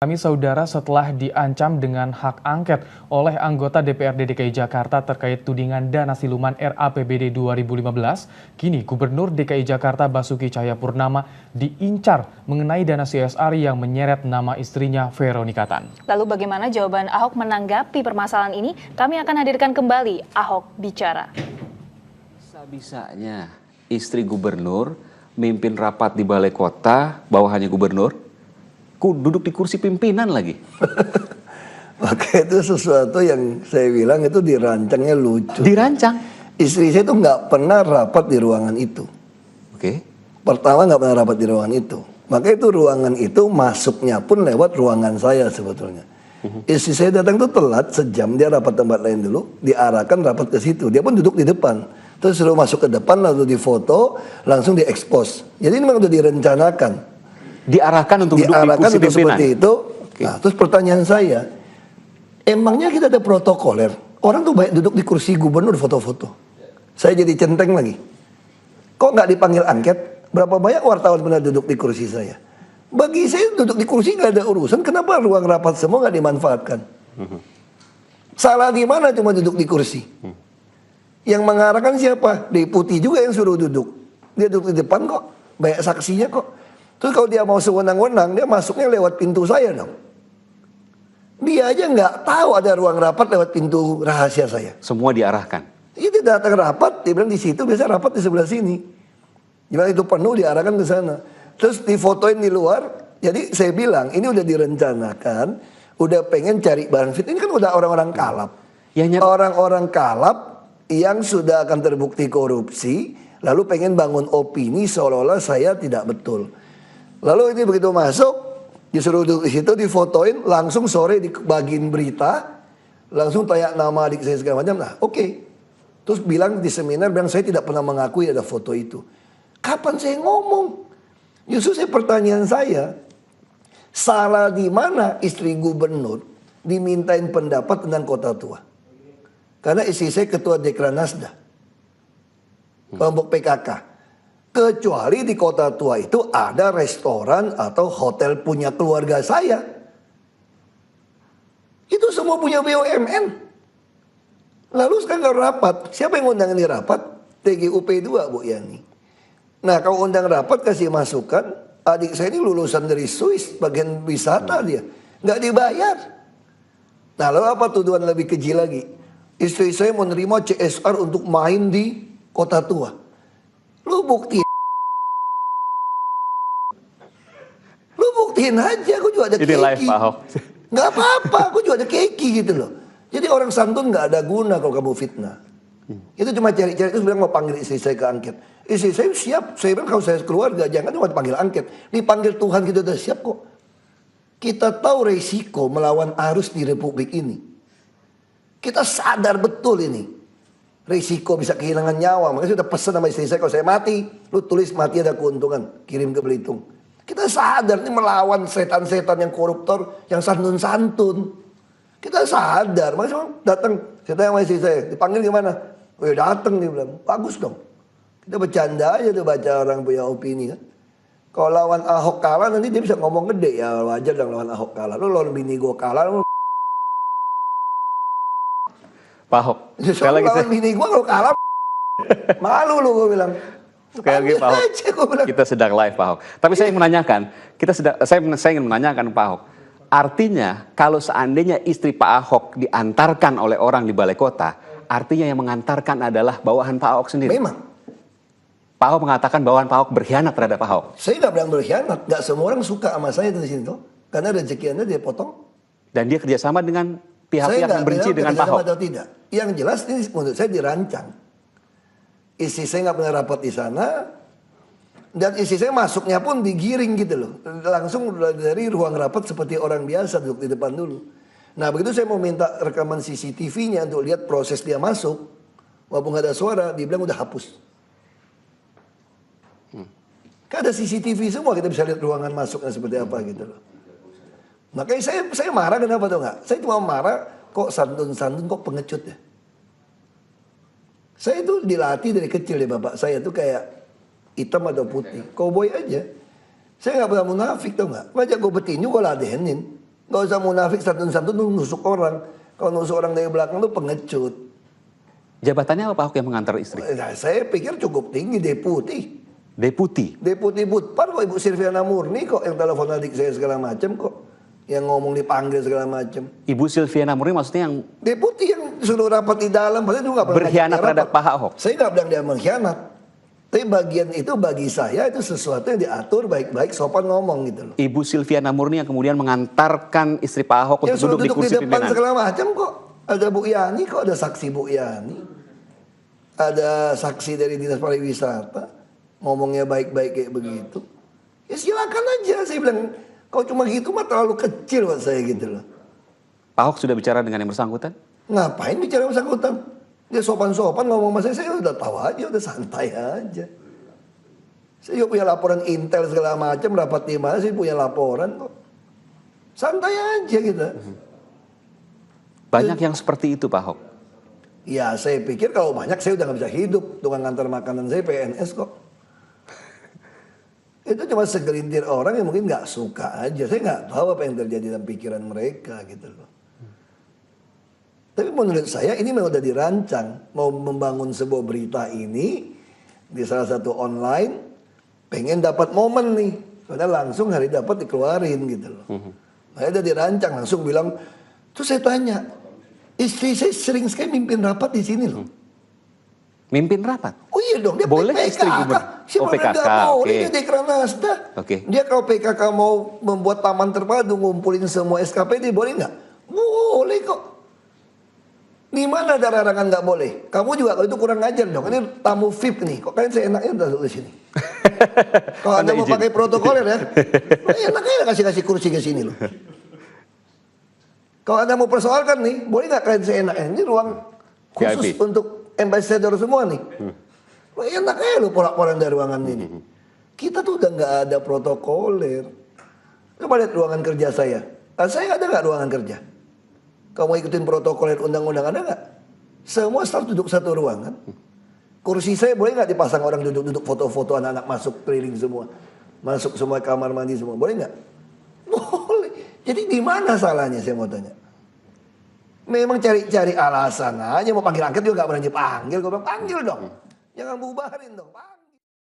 Kami saudara setelah diancam dengan hak angket oleh anggota DPRD DKI Jakarta terkait tudingan dana siluman RAPBD 2015, kini Gubernur DKI Jakarta Basuki Cahayapurnama diincar mengenai dana CSR yang menyeret nama istrinya Veronica Tan. Lalu bagaimana jawaban Ahok menanggapi permasalahan ini? Kami akan hadirkan kembali Ahok Bicara. Bisa-bisanya istri gubernur mimpin rapat di balai kota bawahannya gubernur, duduk di kursi pimpinan lagi. Maka itu sesuatu yang saya bilang itu dirancangnya lucu. Dirancang? Istri saya itu nggak pernah rapat di ruangan itu. Oke. Pertama nggak pernah rapat di ruangan itu. Maka itu ruangan itu masuknya pun lewat ruangan saya sebetulnya. Istri saya datang itu telat sejam, dia rapat tempat lain dulu, diarahkan rapat ke situ. Dia pun duduk di depan. Terus suruh masuk ke depan lalu difoto, langsung diekspos. Jadi ini memang udah direncanakan. Diarahkan untuk duduk di kursi pimpinan? Seperti itu. Okay. Nah, terus pertanyaan saya, emangnya kita ada protokoler? Orang tuh banyak duduk di kursi gubernur foto-foto. Saya jadi centeng lagi. Kok nggak dipanggil angket? Berapa banyak wartawan pernah duduk di kursi saya? Bagi saya duduk di kursi nggak ada urusan. Kenapa ruang rapat semua nggak dimanfaatkan? Salah di mana cuma duduk di kursi? Yang mengarahkan siapa? Deputi juga yang suruh duduk. Dia duduk di depan kok. Banyak saksinya kok. Terus kalau dia mau sewenang-wenang, dia masuknya lewat pintu saya dong. Dia aja nggak tahu ada ruang rapat lewat pintu rahasia saya. Semua diarahkan? Dia datang rapat, dia bilang di situ, biasa rapat di sebelah sini. Dia bilang itu penuh, diarahkan ke sana. Terus difotoin di luar, jadi saya bilang ini udah direncanakan, udah pengen cari bahan fit. Ini kan udah orang-orang kalap. Orang-orang kalap yang sudah akan terbukti korupsi, lalu pengen bangun opini seolah-olah saya tidak betul. Lalu ini begitu masuk, disuruh duduk di situ, difotoin, langsung sore dibagiin berita, langsung tanya nama adik saya segala macam. Nah, oke. Terus bilang di seminar, bilang saya tidak pernah mengakui ada foto itu. Kapan saya ngomong? Justru pertanyaan saya, salah di mana istri gubernur dimintain pendapat tentang kota tua? Karena istri saya ketua Dekranasda, kelompok PKK. Kecuali di kota tua itu ada restoran atau hotel punya keluarga saya. Itu semua punya BUMN. Lalu sekarang rapat. Siapa yang undang ini rapat? TGUP 2 Bu Yani. Nah kalau undang rapat kasih masukan. Adik saya ini lulusan dari Swiss. Bagian wisata dia. Nggak dibayar. Nah lalu apa tuduhan lebih keji lagi? Istri saya menerima CSR untuk main di kota tua. Lu buktiin. Lu buktiin aja, aku juga ada keki. Ini live Pak Ahok. Gak apa-apa, aku juga ada keki gitu loh. Jadi orang santun gak ada guna kalau kamu fitnah. Itu cuma cari-cari, itu bilang mau panggil istri saya ke angket. Istri saya siap, saya bilang kalau saya keluarga jangan cuma dipanggil angket. Dipanggil Tuhan kita udah siap kok. Kita tahu resiko melawan arus di republik ini. Kita sadar betul ini. Risiko bisa kehilangan nyawa. Makanya saya udah pesan sama istri saya, kalau saya mati, lu tulis mati ada keuntungan, kirim ke Belitung. Kita sadar ini melawan setan-setan yang koruptor, yang santun-santun. Kita sadar. Makanya saya datang, saya tanya sama istri saya, dipanggil gimana? Oh ya datang, dia bilang, bagus dong. Kita bercanda aja tuh baca orang punya opini kan. Kalau lawan Ahok kalah nanti dia bisa ngomong gede, ya wajar dong lawan Ahok kalah. Lu lawan bini gue kalah, lu Pak Ahok, sekali lagi lawan bini gue kalau kalah malu lu, gue bilang. Sekali lagi Pak Ahok, kita sedang live Pak Ahok. Tapi saya ingin menanyakan, saya ingin menanyakan Pak Ahok, artinya kalau seandainya istri Pak Ahok diantarkan oleh orang di balai kota, artinya yang mengantarkan adalah bawahan Pak Ahok sendiri? Memang. Pak Ahok mengatakan bawahan Pak Ahok berkhianat terhadap Pak Ahok. Saya nggak bilang berkhianat, nggak semua orang suka sama saya di sini tuh, karena rezeki Anda dia potong. Dan dia kerjasama dengan pihak-pihak yang benci dengan Pak Ahok. Atau tidak. Yang jelas ini menurut saya dirancang. Istri saya nggak pernah rapat di sana, dan istri saya masuknya pun digiring gitu loh, langsung dari ruang rapat seperti orang biasa duduk di depan dulu. Nah begitu saya mau minta rekaman CCTV-nya untuk lihat proses dia masuk, walaupun nggak ada suara, dia bilang udah hapus. Kan ada CCTV semua, kita bisa lihat ruangan masuknya seperti apa gitu loh. Makanya saya marah kenapa tuh nggak? Saya cuma marah kok santun-santun kok pengecut ya. Saya itu dilatih dari kecil ya bapak saya tuh kayak hitam atau putih, cowboy aja. Saya nggak pernah munafik tau nggak? Ngajak gue petinju gue ladenin. Nggak usah munafik satu-satu nusuk orang. Kalau nusuk orang dari belakang tuh pengecut. Jabatannya apa Pak Ahok yang mengantar istri? Nah, saya pikir cukup tinggi, deputi. Deputi. Deputi Budpar kok Ibu Silviana Murni kok yang telepon adik saya segala macam kok. Yang ngomong dipanggil segala macam. Ibu Silviana Murni maksudnya yang Deputi yang suruh rapat di dalam, padahal juga nggak pernah berkhianat ngajak dia terhadap rapat. Pak Ahok. Saya nggak bilang dia mengkhianat. Tapi bagian itu bagi saya itu sesuatu yang diatur baik-baik, sopan ngomong gitu loh. Ibu Silviana Murni yang kemudian mengantarkan istri Pak Ahok Yang untuk suruh duduk di kursi depan pimpinan. segala macam kok. Ada Bu Yani kok, ada saksi Bu Yani. Ada saksi dari Dinas Pariwisata. Ngomongnya baik-baik kayak begitu. Ya silakan aja, saya bilang. Kalau cuma gitu mah terlalu kecil buat saya gitu loh. Pak Ahok sudah bicara dengan yang bersangkutan? Ngapain bicara bersangkutan? Dia sopan-sopan ngomong sama saya udah tahu aja, udah santai aja. Saya juga punya laporan intel segala macam, rapat di mana sih punya laporan kok. Santai aja gitu. Banyak yang seperti itu Pak Ahok. Ya saya pikir kalau banyak saya udah gak bisa hidup. Tukang ngantar makanan saya PNS kok. Itu cuma segelintir orang yang mungkin gak suka aja. Saya gak tahu apa yang terjadi dalam pikiran mereka gitu loh. Tapi menurut saya ini memang udah dirancang. Mau membangun sebuah berita ini di salah satu online, pengen dapat momen nih. Soalnya langsung hari dapat dikeluarin gitu loh. Nah, udah dirancang, langsung bilang. Terus saya tanya, istri saya sering sekali mimpin rapat di sini loh. Mimpin rapat? Oh iya dong, dia boleh PKK. istri gubernur? Siapa Oh, PKK, nggak mau, oke. dia dekranasda. Oke. Dia kalau PKK mau membuat taman terpadu, ngumpulin semua SKPD, boleh nggak? Boleh kok. Di mana ada larangan nggak boleh? Kamu juga kalau itu kurang ngajar dong. Ini tamu VIP nih. Kok kalian seenaknya udah duduk di sini? Kalau Anda mau izin. pakai protokoler ya, enaknya kasih kursi ke sini loh. Kalau Anda mau persoalkan nih, boleh nggak kalian seenaknya? Ini ruang khusus VIP. untuk ambassador semua nih. Enak aja lo porak-porak dari ruangan ini. Kita tuh udah nggak ada protokoler. Coba lihat ruangan kerja saya. Saya ada nggak ruangan kerja? Kamu ikutin protokoler undang-undang ada nggak? Semua staf duduk satu ruangan. Kursi saya boleh nggak dipasang orang duduk-duduk foto-foto anak-anak masuk keliling semua, masuk semua kamar mandi semua, boleh nggak? Boleh. Jadi di mana salahnya saya mau tanya? Memang cari-cari alasan aja mau panggil angket juga nggak berani panggil. Gue bilang panggil dong, jangan bubarin dong.